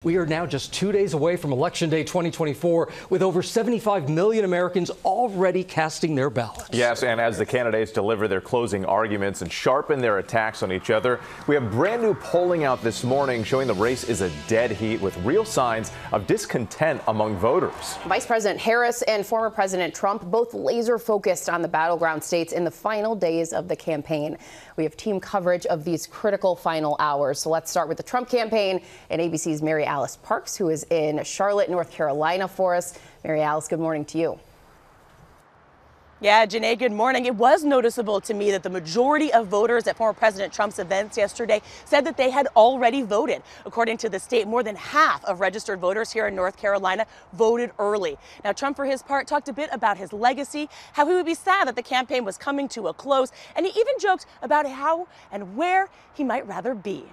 We are now just 2 days away from Election Day 2024, with over 75 million Americans already casting their ballots. Yes, and as the candidates deliver their closing arguments and sharpen their attacks on each other, we have brand new polling out this morning showing the race is a dead heat with real signs of discontent among voters. Vice President Harris and former President Trump both laser focused on the battleground states in the final days of the campaign. We have team coverage of these critical final hours. So let's start with the Trump campaign and ABC's Mary Alice Parks, who is in Charlotte, North Carolina for us. Mary Alice, good morning to you. Yeah, Janae, good morning. It was noticeable to me that the majority of voters at former President Trump's events yesterday said that they had already voted. According to the state, more than half of registered voters here in North Carolina voted early. Now, Trump, for his part, talked a bit about his legacy, how he would be sad that the campaign was coming to a close, and he even joked about how and where he might rather be.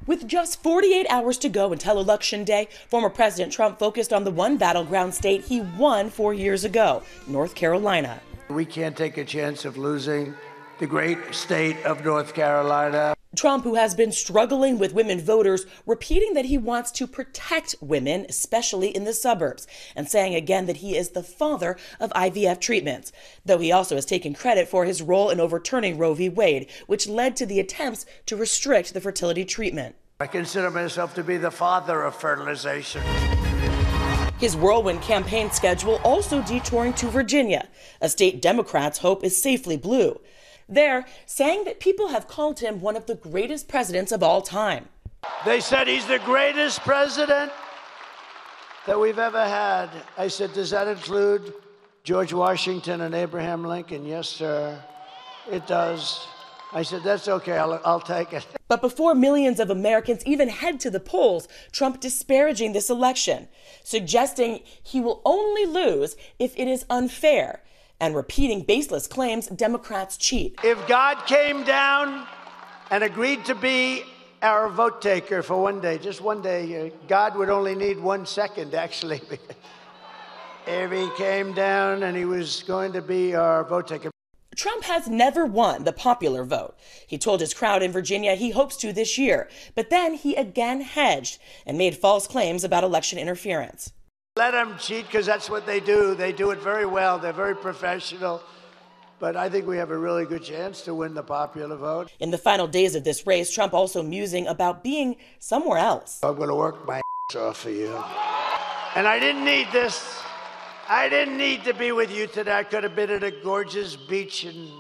With just 48 hours to go until Election Day, former President Trump focused on the one battleground state he won 4 years ago, North Carolina. We can't take a chance of losing the great state of North Carolina. Trump, who has been struggling with women voters, repeating that he wants to protect women, especially in the suburbs, and saying again that he is the father of IVF treatments, though he also has taken credit for his role in overturning Roe v. Wade, which led to the attempts to restrict the fertility treatment. I consider myself to be the father of fertilization. His whirlwind campaign schedule also detouring to Virginia, a state Democrats hope is safely blue. There, saying that people have called him one of the greatest presidents of all time. They said he's the greatest president that we've ever had. I said, does that include George Washington and Abraham Lincoln? Yes, sir, it does. I said, that's okay, I'll take it. But before millions of Americans even head to the polls, Trump disparaging this election, suggesting he will only lose if it is unfair, and repeating baseless claims Democrats cheat. If God came down and agreed to be our vote taker for one day, just one day, God would only need 1 second, actually. If he came down and he was going to be our vote taker. Trump has never won the popular vote. He told his crowd in Virginia he hopes to this year, but then he again hedged and made false claims about election interference. Let them cheat, because that's what they do. They do it very well. They're very professional. But I think we have a really good chance to win the popular vote. In the final days of this race, Trump also musing about being somewhere else. I'm going to work my ass off for you. And I didn't need this. I didn't need to be with you today. I could have been at a gorgeous beach in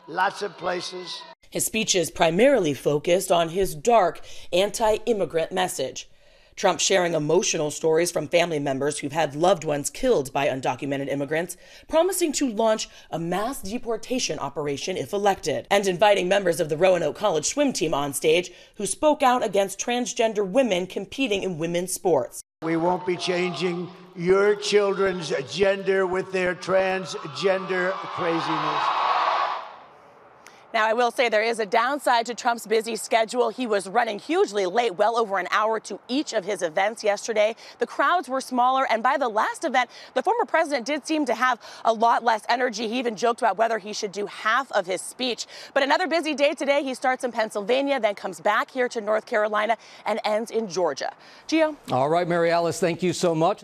lots of places. His speech is primarily focused on his dark anti-immigrant message. Trump sharing emotional stories from family members who've had loved ones killed by undocumented immigrants, promising to launch a mass deportation operation if elected, and inviting members of the Roanoke College swim team on stage who spoke out against transgender women competing in women's sports. We won't be changing your children's gender with their transgender craziness. Now, I will say there is a downside to Trump's busy schedule. He was running hugely late, well over an hour to each of his events yesterday. The crowds were smaller, and by the last event, the former president did seem to have a lot less energy. He even joked about whether he should do half of his speech. But another busy day today. He starts in Pennsylvania, then comes back here to North Carolina and ends in Georgia. Gio? All right, Mary Alice, thank you so much.